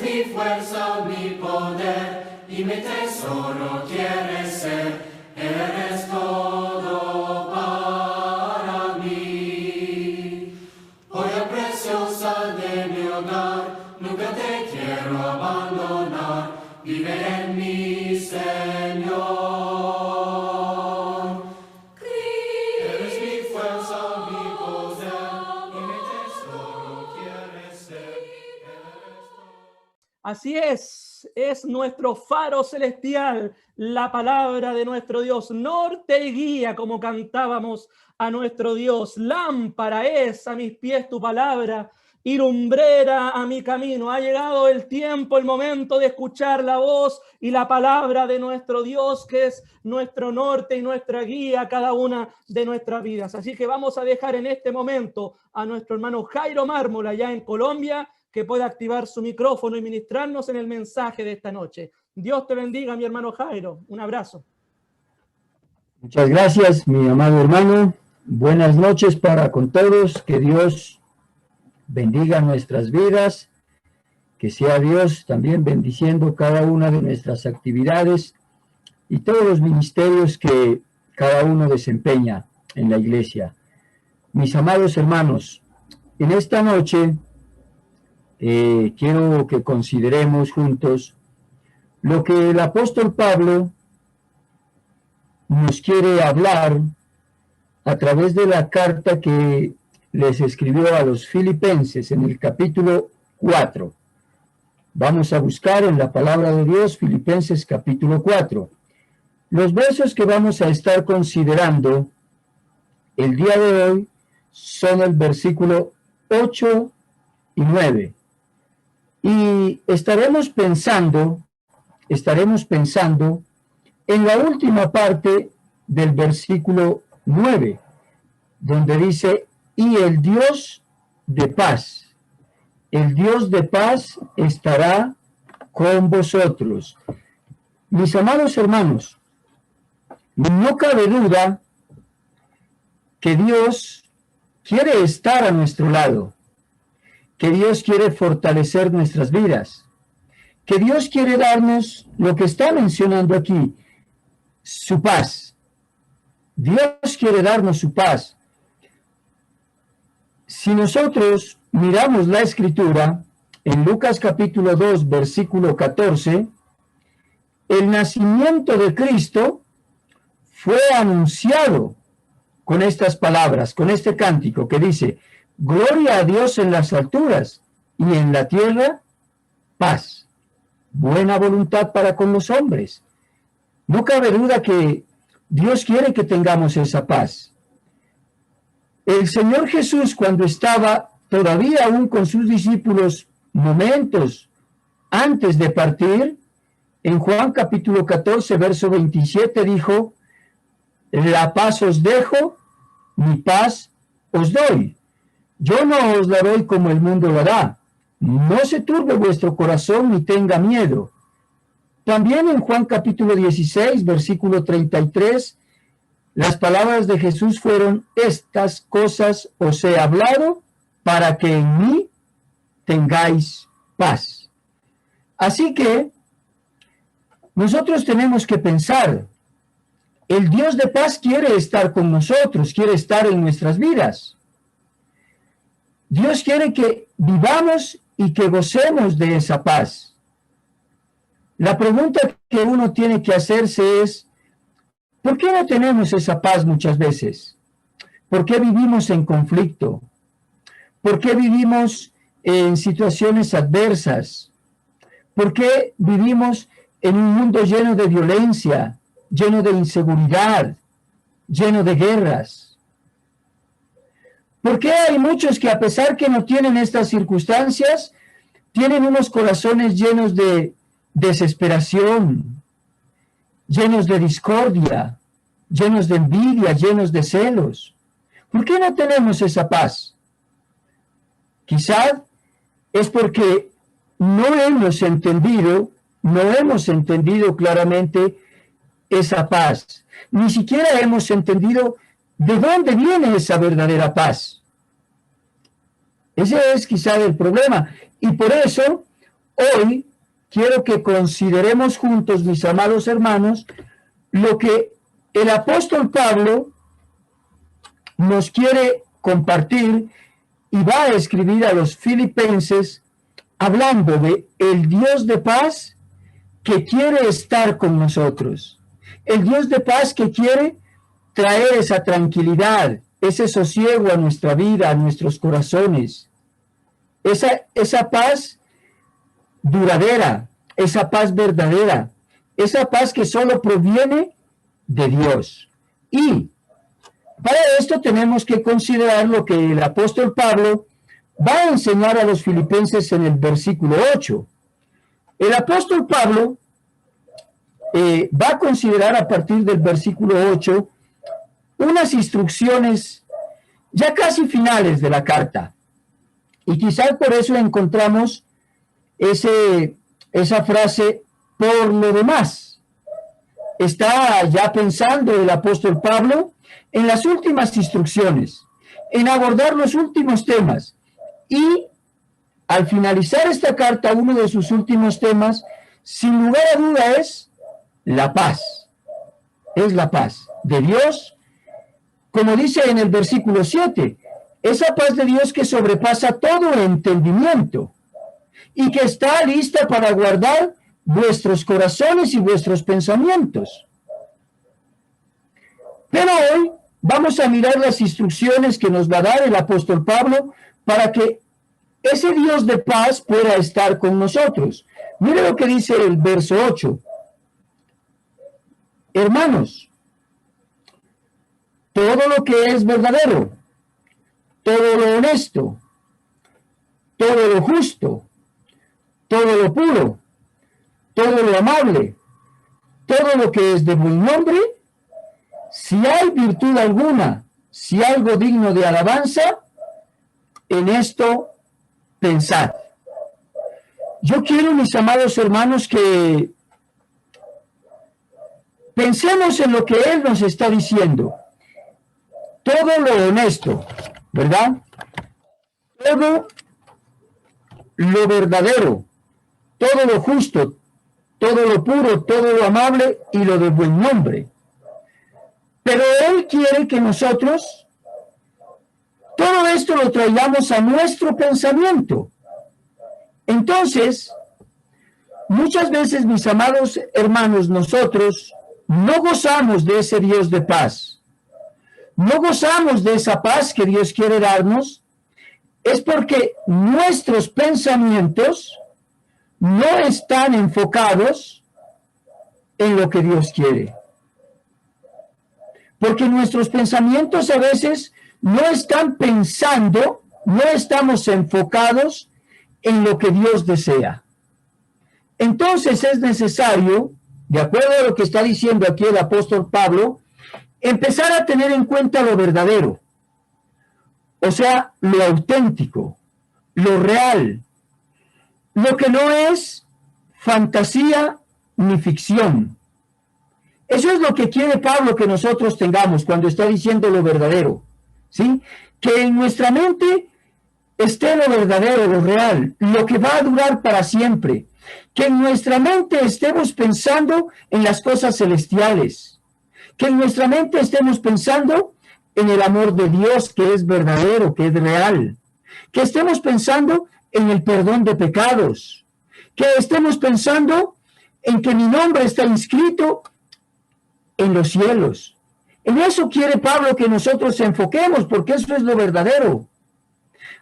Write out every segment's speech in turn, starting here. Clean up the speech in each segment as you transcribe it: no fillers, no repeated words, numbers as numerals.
mi fuerza, mi poder, y mi tesoro quieres ser. Eres todo para mí. Joya preciosa de mi hogar, nunca te quiero abandonar. Vive en mí, Señor. Eres mi fuerza, mi poder, y mi tesoro quieres ser. Así es nuestro faro celestial, la palabra de nuestro Dios, norte y guía, como cantábamos a nuestro Dios. Lámpara es a mis pies tu palabra y lumbrera a mi camino. Ha llegado el tiempo, el momento de escuchar la voz y la palabra de nuestro Dios, que es nuestro norte y nuestra guía a cada una de nuestras vidas. Así que vamos a dejar en este momento a nuestro hermano Jairo Mármola, allá en Colombia, que pueda activar su micrófono y ministrarnos en el mensaje de esta noche. Dios te bendiga, mi hermano Jairo. Un abrazo. Muchas gracias, mi amado hermano. Buenas noches para con todos. Que Dios bendiga nuestras vidas. Que sea Dios también bendiciendo cada una de nuestras actividades y todos los ministerios que cada uno desempeña en la iglesia. Mis amados hermanos, en esta noche quiero que consideremos juntos lo que el apóstol Pablo nos quiere hablar a través de la carta que les escribió a los filipenses en el capítulo 4. Vamos a buscar en la palabra de Dios Filipenses capítulo 4. Los versos que vamos a estar considerando el día de hoy son el versículo 8 y 9. Y estaremos pensando en la última parte del versículo 9, donde dice, y el Dios de paz estará con vosotros. Mis amados hermanos, no cabe duda que Dios quiere estar a nuestro lado, que Dios quiere fortalecer nuestras vidas, que Dios quiere darnos lo que está mencionando aquí, su paz. Dios quiere darnos su paz. Si nosotros miramos la Escritura, en Lucas capítulo 2, versículo 14, el nacimiento de Cristo fue anunciado con estas palabras, con este cántico que dice, gloria a Dios en las alturas y en la tierra, paz, buena voluntad para con los hombres. No cabe duda que Dios quiere que tengamos esa paz. El Señor Jesús, cuando estaba todavía aún con sus discípulos, momentos antes de partir, en Juan capítulo 14, verso 27, dijo, la paz os dejo, mi paz os doy. Yo no os la doy como el mundo la da. No se turbe vuestro corazón ni tenga miedo. También en Juan capítulo 16, versículo 33, las palabras de Jesús fueron, estas cosas os he hablado para que en mí tengáis paz. Así que nosotros tenemos que pensar, el Dios de paz quiere estar con nosotros, quiere estar en nuestras vidas. Dios quiere que vivamos y que gocemos de esa paz. La pregunta que uno tiene que hacerse es, ¿por qué no tenemos esa paz muchas veces? ¿Por qué vivimos en conflicto? ¿Por qué vivimos en situaciones adversas? ¿Por qué vivimos en un mundo lleno de violencia, lleno de inseguridad, lleno de guerras? ¿Por qué hay muchos que a pesar que no tienen estas circunstancias, tienen unos corazones llenos de desesperación, llenos de discordia, llenos de envidia, llenos de celos? ¿Por qué no tenemos esa paz? Quizá es porque no hemos entendido claramente esa paz. Ni siquiera hemos entendido de dónde viene esa verdadera paz. Ese es quizá el problema. Y por eso hoy quiero que consideremos juntos, mis amados hermanos, lo que el apóstol Pablo nos quiere compartir y va a escribir a los filipenses hablando de el Dios de paz que quiere estar con nosotros. El Dios de paz que quiere traer esa tranquilidad, ese sosiego a nuestra vida, a nuestros corazones. Esa paz duradera, esa paz verdadera, esa paz que solo proviene de Dios. Y para esto tenemos que considerar lo que el apóstol Pablo va a enseñar a los filipenses en el versículo 8. El apóstol Pablo va a considerar a partir del versículo 8 unas instrucciones ya casi finales de la carta. Y quizás por eso encontramos esa frase, por lo demás. Está ya pensando el apóstol Pablo en las últimas instrucciones, en abordar los últimos temas. Y al finalizar esta carta, uno de sus últimos temas, sin lugar a duda, es la paz. Es la paz de Dios, como dice en el versículo 7, esa paz de Dios que sobrepasa todo entendimiento y que está lista para guardar vuestros corazones y vuestros pensamientos. Pero hoy vamos a mirar las instrucciones que nos va a dar el apóstol Pablo para que ese Dios de paz pueda estar con nosotros. Mire lo que dice el verso 8. Hermanos, todo lo que es verdadero, todo lo honesto, todo lo justo, todo lo puro, todo lo amable, todo lo que es de buen nombre, si hay virtud alguna, si algo digno de alabanza, en esto pensad. Yo quiero, mis amados hermanos, que pensemos en lo que Él nos está diciendo. Todo lo honesto, ¿verdad? Todo lo verdadero, todo lo justo, todo lo puro, todo lo amable y lo de buen nombre. Pero Él quiere que nosotros todo esto lo traigamos a nuestro pensamiento. Entonces, muchas veces, mis amados hermanos, nosotros no gozamos de ese Dios de paz. No gozamos de esa paz que Dios quiere darnos. Es porque nuestros pensamientos no están enfocados en lo que Dios quiere. Porque nuestros pensamientos a veces no están pensando, no estamos enfocados en lo que Dios desea. Entonces es necesario, de acuerdo a lo que está diciendo aquí el apóstol Pablo, empezar a tener en cuenta lo verdadero, o sea, lo auténtico, lo real, lo que no es fantasía ni ficción. Eso es lo que quiere Pablo que nosotros tengamos cuando está diciendo lo verdadero, ¿sí? Que en nuestra mente esté lo verdadero, lo real, lo que va a durar para siempre. Que en nuestra mente estemos pensando en las cosas celestiales. Que en nuestra mente estemos pensando en el amor de Dios que es verdadero, que es real. Que estemos pensando en el perdón de pecados. Que estemos pensando en que mi nombre está inscrito en los cielos. En eso quiere Pablo que nosotros enfoquemos, porque eso es lo verdadero.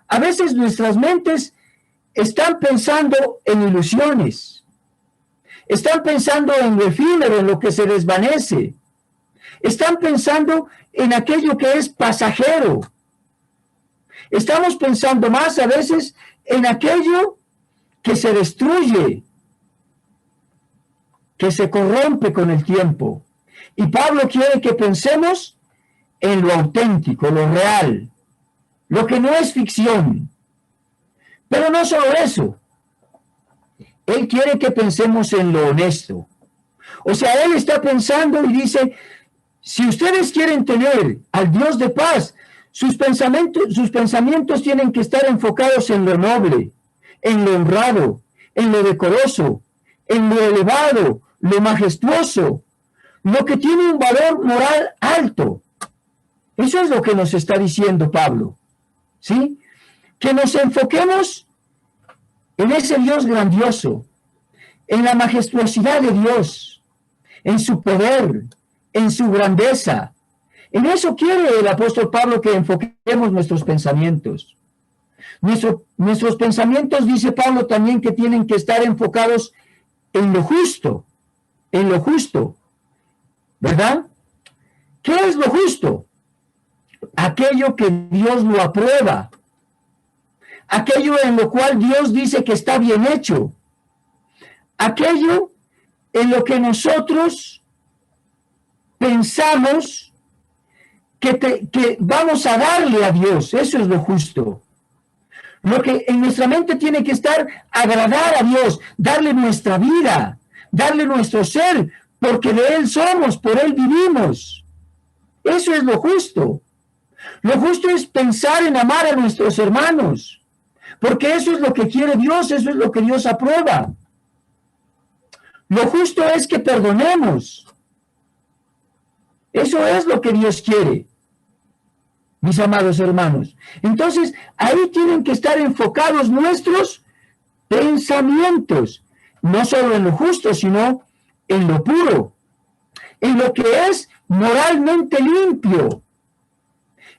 A veces nuestras mentes están pensando en ilusiones, están pensando en lo efímero, en lo que se desvanece, están pensando en aquello que es pasajero. Estamos pensando más a veces en aquello que se destruye, que se corrompe con el tiempo. Y Pablo quiere que pensemos en lo auténtico, lo real, lo que no es ficción. Pero no solo eso. Él quiere que pensemos en lo honesto. O sea, él está pensando y dice, si ustedes quieren tener al Dios de paz, sus pensamientos tienen que estar enfocados en lo noble, en lo honrado, en lo decoroso, en lo elevado, lo majestuoso, lo que tiene un valor moral alto. Eso es lo que nos está diciendo Pablo, ¿sí? Que nos enfoquemos en ese Dios grandioso, en la majestuosidad de Dios, en su poder, en su grandeza. En eso quiere el apóstol Pablo que enfoquemos nuestros pensamientos. Nuestros pensamientos, dice Pablo también, que tienen que estar enfocados en lo justo, ¿verdad? ¿Qué es lo justo? Aquello que Dios lo aprueba, aquello en lo cual Dios dice que está bien hecho, aquello en lo que nosotros pensamos que vamos a darle a Dios. Eso es lo justo. Lo que en nuestra mente tiene que estar, agradar a Dios, darle nuestra vida, darle nuestro ser, porque de Él somos, por Él vivimos. Eso es lo justo. Lo justo es pensar en amar a nuestros hermanos, porque eso es lo que quiere Dios, eso es lo que Dios aprueba. Lo justo es que perdonemos. Eso es lo que Dios quiere, mis amados hermanos. Entonces, ahí tienen que estar enfocados nuestros pensamientos, no solo en lo justo, sino en lo puro, en lo que es moralmente limpio.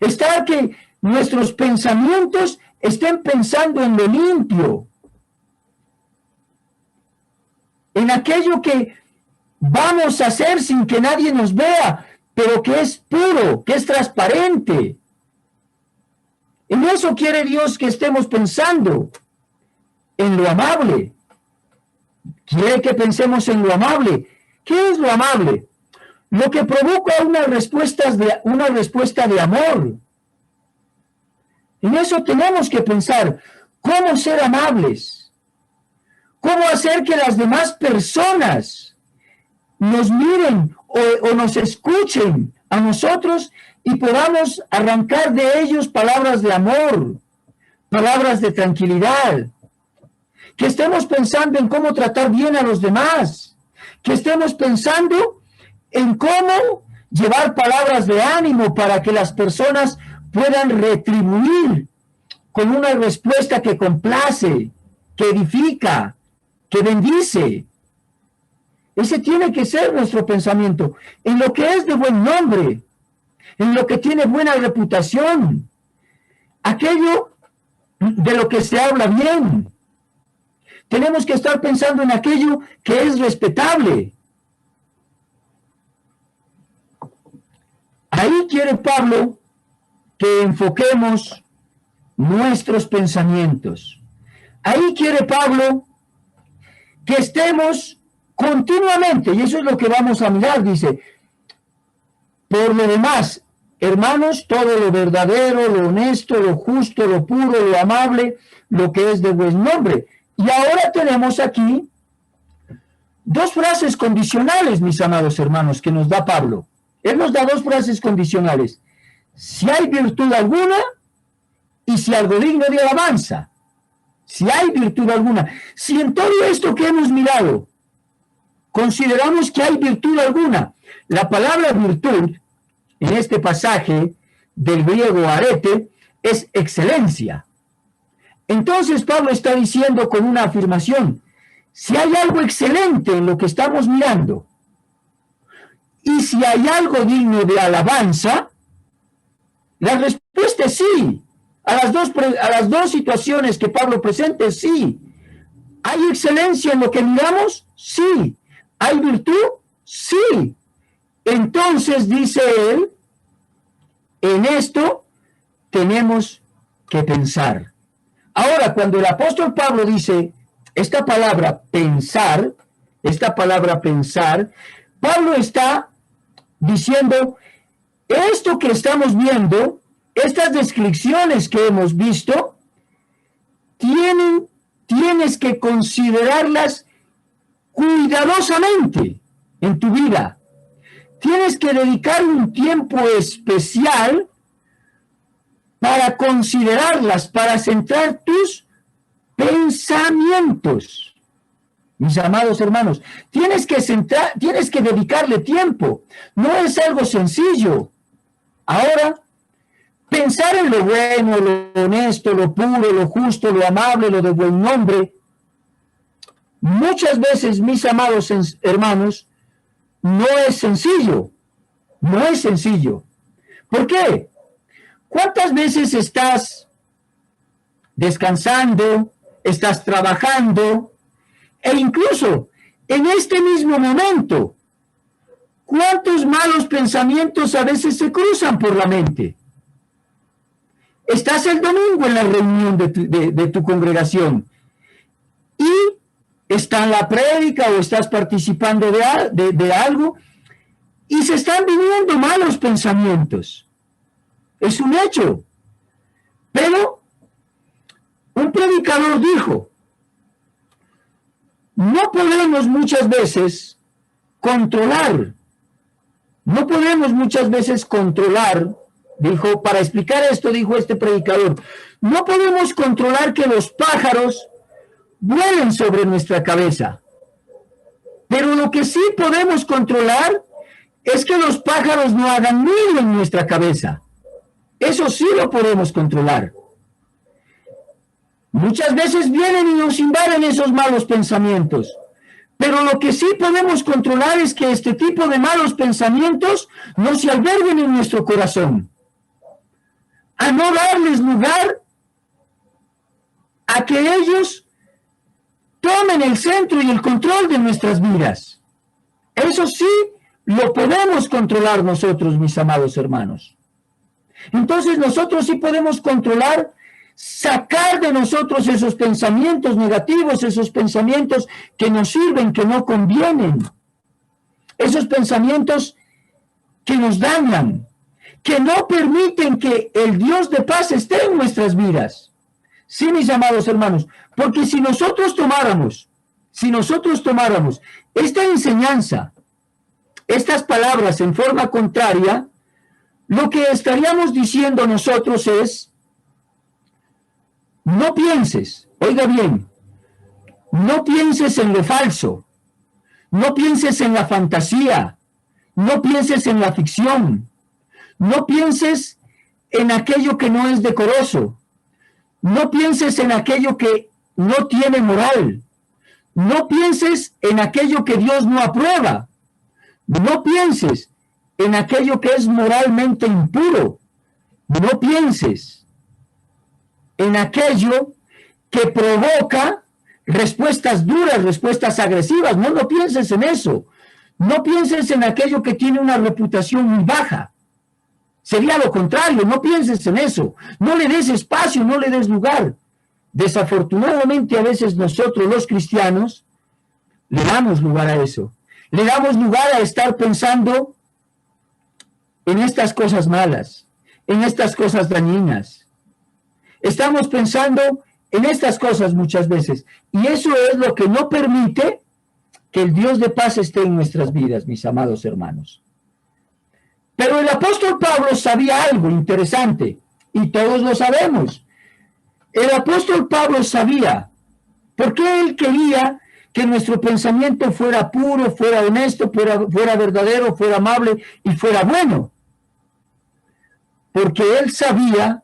Está que nuestros pensamientos estén pensando en lo limpio, en aquello que vamos a hacer sin que nadie nos vea, pero que es puro, que es transparente. En eso quiere Dios que estemos pensando, en lo amable. Quiere que pensemos en lo amable. ¿Qué es lo amable? Lo que provoca una respuesta de amor. En eso tenemos que pensar, cómo ser amables, cómo hacer que las demás personas nos miren o nos escuchen a nosotros y podamos arrancar de ellos palabras de amor, palabras de tranquilidad, que estemos pensando en cómo tratar bien a los demás, que estemos pensando en cómo llevar palabras de ánimo para que las personas puedan retribuir con una respuesta que complace, que edifica, que bendice. Ese tiene que ser nuestro pensamiento, en lo que es de buen nombre, en lo que tiene buena reputación, aquello de lo que se habla bien. Tenemos que estar pensando en aquello que es respetable. Ahí quiere Pablo que enfoquemos nuestros pensamientos. Ahí quiere Pablo que estemos continuamente, y eso es lo que vamos a mirar, dice, por lo demás, hermanos, todo lo verdadero, lo honesto, lo justo, lo puro, lo amable, lo que es de buen nombre. Y ahora tenemos aquí dos frases condicionales, mis amados hermanos, que nos da Pablo. Él nos da dos frases condicionales. Si hay virtud alguna y si algo digno de alabanza. Si hay virtud alguna. Si en todo esto que hemos mirado consideramos que hay virtud alguna, la palabra virtud en este pasaje del griego arete es excelencia. Entonces Pablo está diciendo con una afirmación, si hay algo excelente en lo que estamos mirando, y si hay algo digno de alabanza, la respuesta es sí. A las dos situaciones que Pablo presenta, sí. ¿Hay excelencia en lo que miramos? Sí. ¿Hay virtud? Sí. Entonces, dice él, en esto tenemos que pensar. Ahora, cuando el apóstol Pablo dice esta palabra pensar, Pablo está diciendo, esto que estamos viendo, estas descripciones que hemos visto, tienes que considerarlas cuidadosamente en tu vida. Tienes que dedicar un tiempo especial para considerarlas, para centrar tus pensamientos. mis amados hermanos. Tienes que dedicarle tiempo. No es algo sencillo. Ahora, pensar en lo bueno, lo honesto, lo puro, lo justo, lo amable, lo de buen nombre, muchas veces, mis amados hermanos, no es sencillo. No es sencillo. ¿Por qué? ¿Cuántas veces estás descansando, estás trabajando, e incluso en este mismo momento, cuántos malos pensamientos a veces se cruzan por la mente? Estás el domingo en la reunión de tu congregación y está en la prédica o estás participando de algo y se están viniendo malos pensamientos. Es un hecho. Pero un predicador dijo, no podemos muchas veces controlar, dijo, para explicar esto, dijo este predicador, no podemos controlar que los pájaros vuelen sobre nuestra cabeza, pero lo que sí podemos controlar es que los pájaros no hagan nido en nuestra cabeza. Eso sí lo podemos controlar. Muchas veces vienen y nos invaden esos malos pensamientos, pero lo que sí podemos controlar es que este tipo de malos pensamientos no se alberguen en nuestro corazón, a no darles lugar a que ellos tomen el centro y el control de nuestras vidas. Eso sí lo podemos controlar nosotros, mis amados hermanos. Entonces nosotros sí podemos controlar, sacar de nosotros esos pensamientos negativos, esos pensamientos que nos sirven, que no convienen, esos pensamientos que nos dañan, que no permiten que el Dios de paz esté en nuestras vidas. Sí, mis amados hermanos, porque si nosotros tomáramos esta enseñanza, estas palabras en forma contraria, lo que estaríamos diciendo nosotros es, no pienses, oiga bien, no pienses en lo falso, no pienses en la fantasía, no pienses en la ficción, no pienses en aquello que no es decoroso, no pienses en aquello que no tiene moral, no pienses en aquello que Dios no aprueba, no pienses en aquello que es moralmente impuro, no pienses en aquello que provoca respuestas duras, respuestas agresivas. No pienses en eso. No pienses en aquello que tiene una reputación muy baja. Sería lo contrario, no pienses en eso. No le des espacio, no le des lugar. Desafortunadamente a veces nosotros los cristianos le damos lugar a eso. Le damos lugar a estar pensando en estas cosas malas, en estas cosas dañinas. Estamos pensando en estas cosas muchas veces, y eso es lo que no permite que el Dios de paz esté en nuestras vidas, mis amados hermanos. Pero el apóstol Pablo sabía algo interesante, y todos lo sabemos. El apóstol Pablo sabía por qué él quería que nuestro pensamiento fuera puro, fuera honesto, fuera verdadero, fuera amable y fuera bueno. Porque él sabía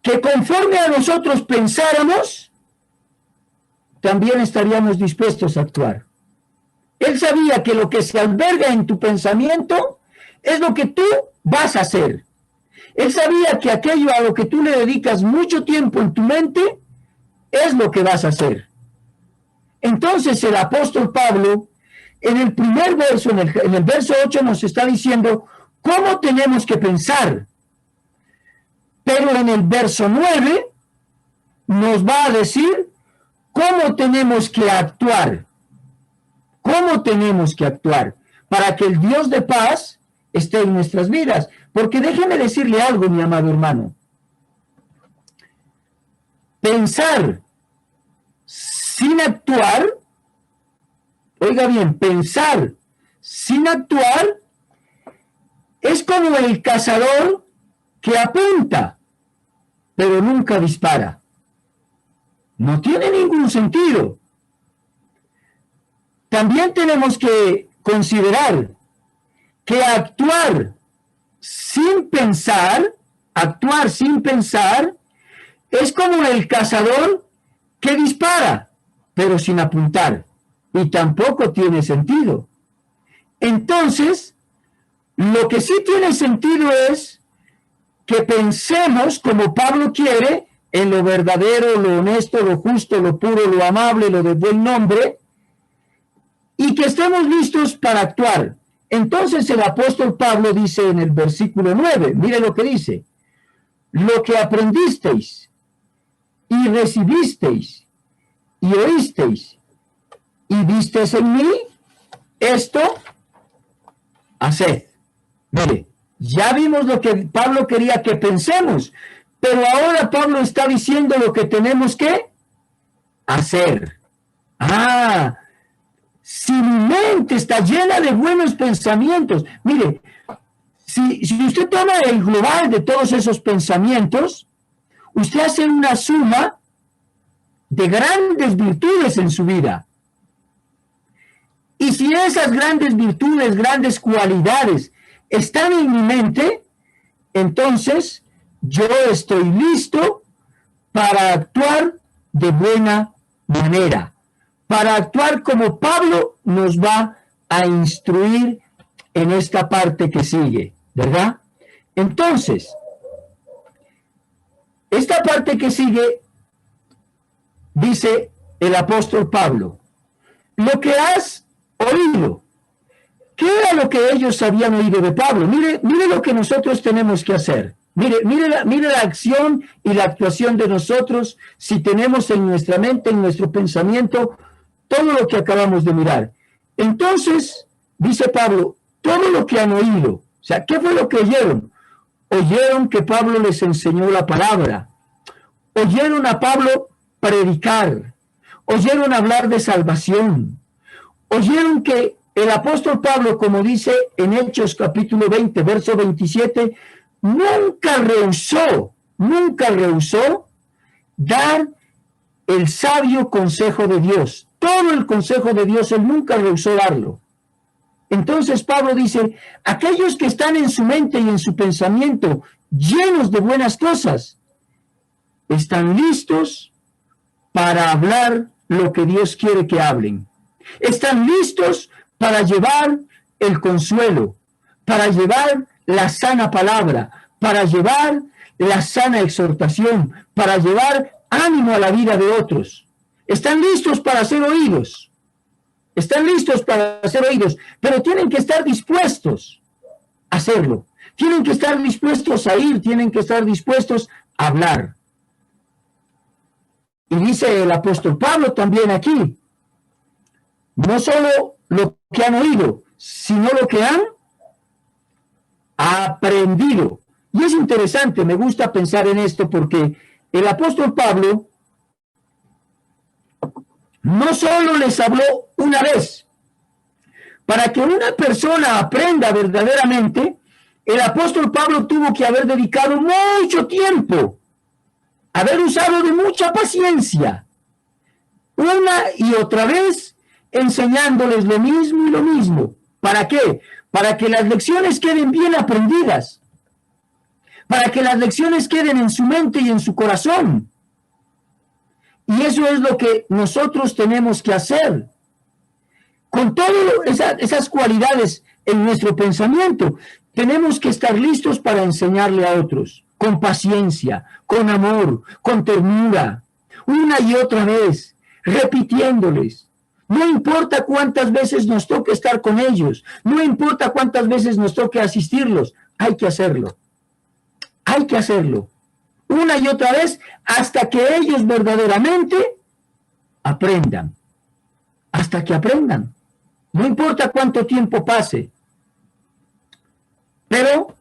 que conforme a nosotros pensáramos, también estaríamos dispuestos a actuar. Él sabía que lo que se alberga en tu pensamiento es lo que tú vas a hacer. Él sabía que aquello a lo que tú le dedicas mucho tiempo en tu mente es lo que vas a hacer. Entonces el apóstol Pablo, en el primer verso, en el verso 8, nos está diciendo cómo tenemos que pensar. Pero en el verso 9 nos va a decir cómo tenemos que actuar. Cómo tenemos que actuar para que el Dios de paz esté en nuestras vidas. Porque déjeme decirle algo, mi amado hermano. Pensar sin actuar, oiga bien, pensar sin actuar es como el cazador que apunta, pero nunca dispara. No tiene ningún sentido. también tenemos que considerar que actuar sin pensar, es como el cazador que dispara, pero sin apuntar, y tampoco tiene sentido. Entonces, lo que sí tiene sentido es que pensemos como Pablo quiere, en lo verdadero, lo honesto, lo justo, lo puro, lo amable, lo de buen nombre, y que estemos listos para actuar. Entonces el apóstol Pablo dice en el versículo 9, mire lo que dice: lo que aprendisteis y recibisteis y oísteis y visteis en mí, esto haced. Mire, ya vimos lo que Pablo quería que pensemos, pero ahora Pablo está diciendo lo que tenemos que hacer. Si mi mente está llena de buenos pensamientos, mire, si usted toma el global de todos esos pensamientos, usted hace una suma de grandes virtudes en su vida. Y si esas grandes virtudes, grandes cualidades están en mi mente, entonces yo estoy listo para actuar de buena manera, para actuar como Pablo nos va a instruir en esta parte que sigue, ¿verdad? Entonces, esta parte que sigue, dice el apóstol Pablo, lo que has oído. ¿Qué era lo que ellos habían oído de Pablo? Mire lo que nosotros tenemos que hacer. Mire la acción y la actuación de nosotros si tenemos en nuestra mente, en nuestro pensamiento, todo lo que acabamos de mirar. Entonces, dice Pablo, todo lo que han oído. O sea, ¿qué fue lo que oyeron? Oyeron que Pablo les enseñó la palabra. Oyeron a Pablo predicar. Oyeron hablar de salvación. Oyeron que el apóstol Pablo, como dice en Hechos capítulo 20, verso 27, nunca rehusó dar el sabio consejo de Dios. Todo el consejo de Dios, él nunca rehusó darlo. Entonces Pablo dice, aquellos que están en su mente y en su pensamiento llenos de buenas cosas, están listos para hablar lo que Dios quiere que hablen. Están listos para llevar el consuelo, para llevar la sana palabra, para llevar la sana exhortación, para llevar ánimo a la vida de otros. Están listos para ser oídos. Están listos para ser oídos, pero tienen que estar dispuestos a hacerlo. Tienen que estar dispuestos a ir, tienen que estar dispuestos a hablar. Y dice el apóstol Pablo también aquí, no solo lo que han oído, sino lo que han aprendido. Y es interesante, me gusta pensar en esto porque el apóstol Pablo no solo les habló una vez. Para que una persona aprenda verdaderamente, el apóstol Pablo tuvo que haber dedicado mucho tiempo, haber usado de mucha paciencia, una y otra vez, enseñándoles lo mismo y lo mismo. ¿Para qué? Para que las lecciones queden bien aprendidas, para que las lecciones queden en su mente y en su corazón. Y eso es lo que nosotros tenemos que hacer. Con todas esas cualidades en nuestro pensamiento, tenemos que estar listos para enseñarle a otros, con paciencia, con amor, con ternura, una y otra vez, repitiéndoles. No importa cuántas veces nos toque estar con ellos, no importa cuántas veces nos toque asistirlos, hay que hacerlo. Hay que hacerlo. Una y otra vez hasta que ellos verdaderamente aprendan. Hasta que aprendan. No importa cuánto tiempo pase. Pero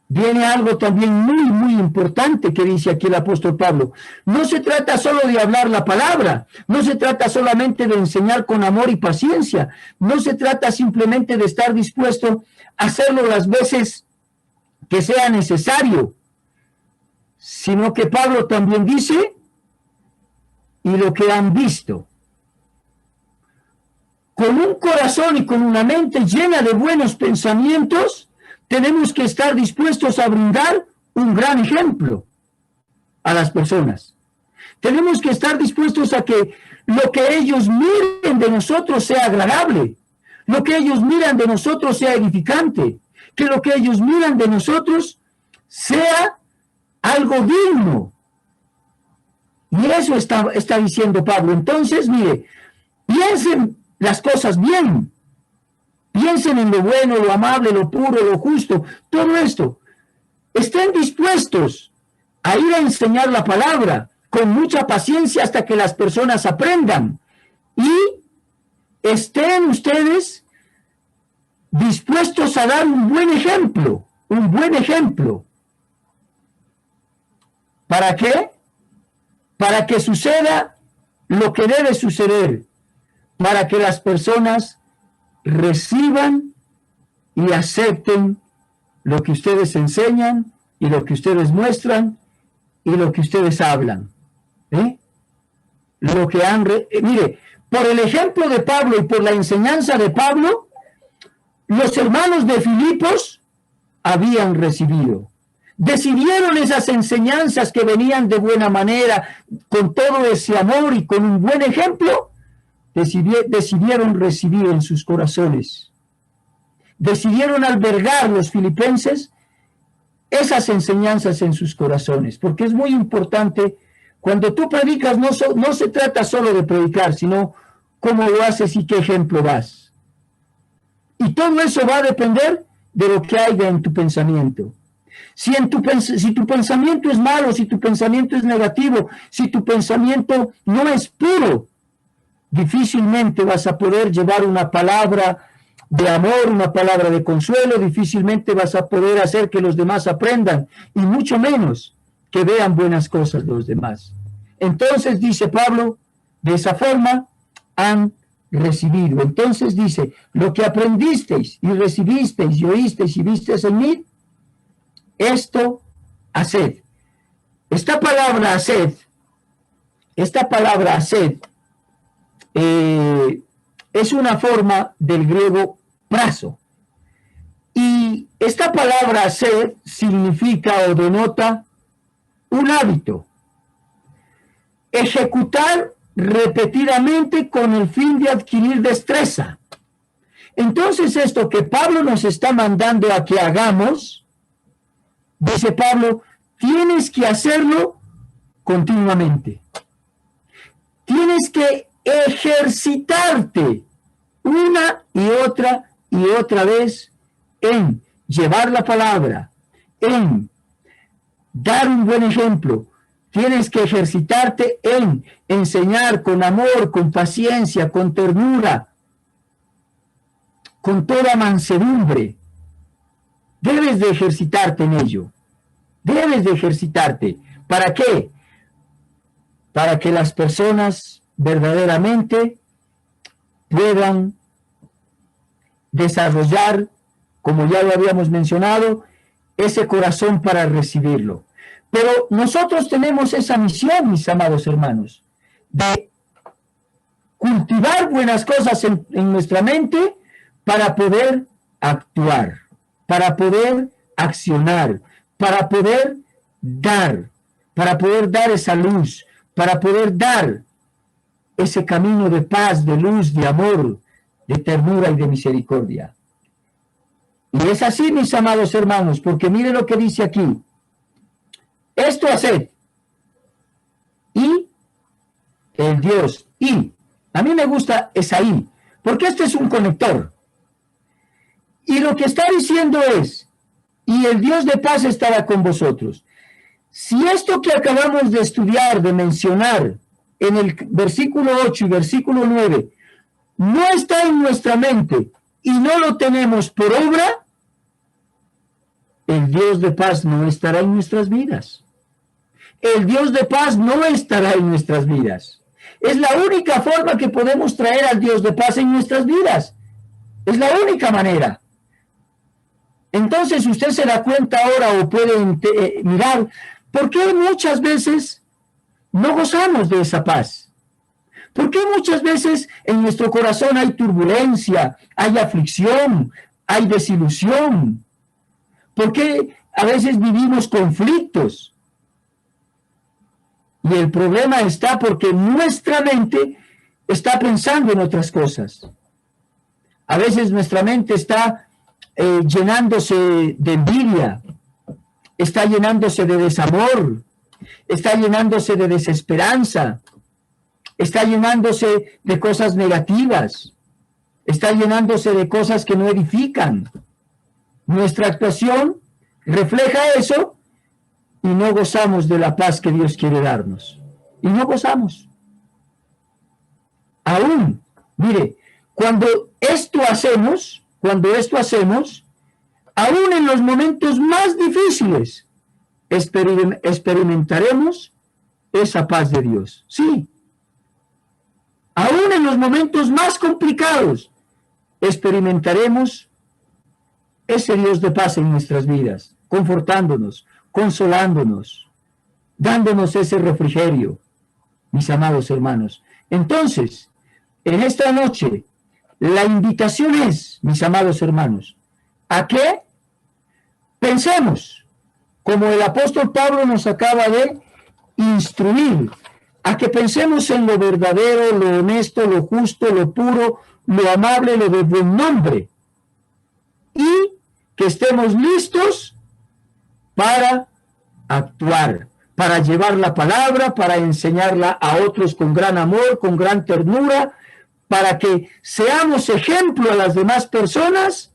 viene algo también muy, muy importante que dice aquí el apóstol Pablo. No se trata solo de hablar la palabra, no se trata solamente de enseñar con amor y paciencia, no se trata simplemente de estar dispuesto a hacerlo las veces que sea necesario, sino que Pablo también dice, y lo que han visto. con un corazón y con una mente llena de buenos pensamientos, tenemos que estar dispuestos a brindar un gran ejemplo a las personas. Tenemos que estar dispuestos a que lo que ellos miren de nosotros sea agradable, lo que ellos miran de nosotros sea edificante, que lo que ellos miran de nosotros sea algo digno. Y eso está diciendo Pablo. Entonces, mire, piensen las cosas bien. Piensen en lo bueno, lo amable, lo puro, lo justo, todo esto. Estén dispuestos a ir a enseñar la palabra con mucha paciencia hasta que las personas aprendan. Y estén ustedes dispuestos a dar un buen ejemplo, un buen ejemplo. ¿Para qué? Para que suceda lo que debe suceder, para que las personas reciban y acepten lo que ustedes enseñan y lo que ustedes muestran y lo que ustedes hablan. Lo que han... mire, por el ejemplo de Pablo y por la enseñanza de Pablo, los hermanos de Filipos habían recibido. Decidieron esas enseñanzas que venían de buena manera, con todo ese amor y con un buen ejemplo, decidieron recibir en sus corazones. Decidieron albergar los filipenses esas enseñanzas en sus corazones, porque es muy importante. Cuando tú predicas, no se trata solo de predicar, sino cómo lo haces y qué ejemplo das. Y todo eso va a depender de lo que haya en tu pensamiento. Si tu pensamiento es malo, si tu pensamiento es negativo, si tu pensamiento no es puro, difícilmente vas a poder llevar una palabra de amor, una palabra de consuelo, difícilmente vas a poder hacer que los demás aprendan, y mucho menos que vean buenas cosas los demás. Entonces dice Pablo, de esa forma han recibido. Entonces dice, lo que aprendisteis y recibisteis y oísteis y visteis en mí, esto haced. Esta palabra haced es una forma del griego prazo. Y esta palabra haced significa o denota un hábito. Ejecutar repetidamente con el fin de adquirir destreza. Entonces esto que Pablo nos está mandando a que hagamos, dice Pablo, tienes que hacerlo continuamente. Tienes que ejercitarte una y otra vez en llevar la palabra, en dar un buen ejemplo. Tienes que ejercitarte en enseñar con amor, con paciencia, con ternura, con toda mansedumbre. Debes de ejercitarte en ello. Debes de ejercitarte. ¿Para qué? Para que las personas verdaderamente puedan desarrollar, como ya lo habíamos mencionado, ese corazón para recibirlo. Pero nosotros tenemos esa misión, mis amados hermanos, de cultivar buenas cosas en nuestra mente para poder actuar, para poder accionar, para poder dar esa luz, para poder dar ese camino de paz, de luz, de amor, de ternura y de misericordia. Y es así, mis amados hermanos, porque mire lo que dice aquí. Esto haced. Y el Dios, y. A mí me gusta esa y, porque este es un conector. Y lo que está diciendo es, y el Dios de paz estará con vosotros. Si esto que acabamos de estudiar, de mencionar, en el versículo 8 y versículo 9, no está en nuestra mente y no lo tenemos por obra, el Dios de paz no estará en nuestras vidas. El Dios de paz no estará en nuestras vidas. Es la única forma que podemos traer al Dios de paz en nuestras vidas. Es la única manera. Entonces usted se da cuenta ahora o puede mirar por qué muchas veces no gozamos de esa paz. ¿Por qué muchas veces en nuestro corazón hay turbulencia, hay aflicción, hay desilusión? ¿Por qué a veces vivimos conflictos? Y el problema está porque nuestra mente está pensando en otras cosas. A veces nuestra mente está llenándose de envidia, está llenándose de desamor, está llenándose de desesperanza, está llenándose de cosas negativas, está llenándose de cosas que no edifican. Nuestra actuación refleja eso y no gozamos de la paz que Dios quiere darnos. Y no gozamos. Aún, mire, cuando esto hacemos, aún en los momentos más difíciles, experimentaremos esa paz de Dios. Sí. Aún en los momentos más complicados, experimentaremos ese Dios de paz en nuestras vidas, confortándonos, consolándonos, dándonos ese refrigerio, mis amados hermanos. Entonces, en esta noche, la invitación es, mis amados hermanos, ¿a qué? Pensemos, como el apóstol Pablo nos acaba de instruir, a que pensemos en lo verdadero, lo honesto, lo justo, lo puro, lo amable, lo de buen nombre, y que estemos listos para actuar, para llevar la palabra, para enseñarla a otros con gran amor, con gran ternura, para que seamos ejemplo a las demás personas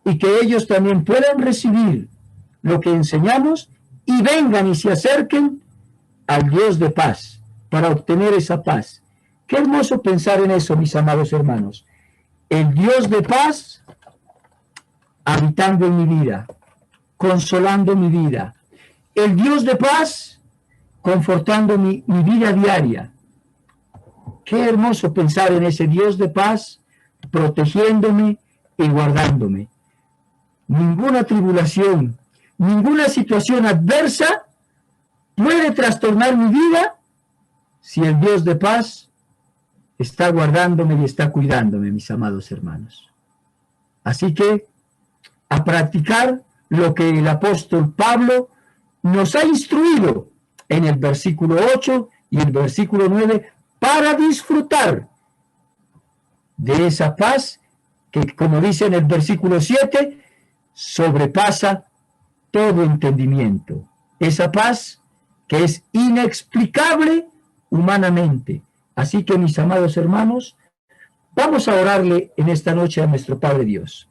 y que ellos también puedan recibir lo que enseñamos y vengan y se acerquen al Dios de paz para obtener esa paz. Qué hermoso pensar en eso, mis amados hermanos. El Dios de paz habitando en mi vida, consolando mi vida. El Dios de paz confortando mi vida diaria. Qué hermoso pensar en ese Dios de paz protegiéndome y guardándome. Ninguna tribulación, ninguna situación adversa puede trastornar mi vida si el Dios de paz está guardándome y está cuidándome, mis amados hermanos. Así que a practicar lo que el apóstol Pablo nos ha instruido en el versículo 8 y el versículo 9 para disfrutar de esa paz que, como dice en el versículo 7, sobrepasa todo entendimiento. Esa paz que es inexplicable humanamente. Así que, mis amados hermanos, vamos a orarle en esta noche a nuestro Padre Dios.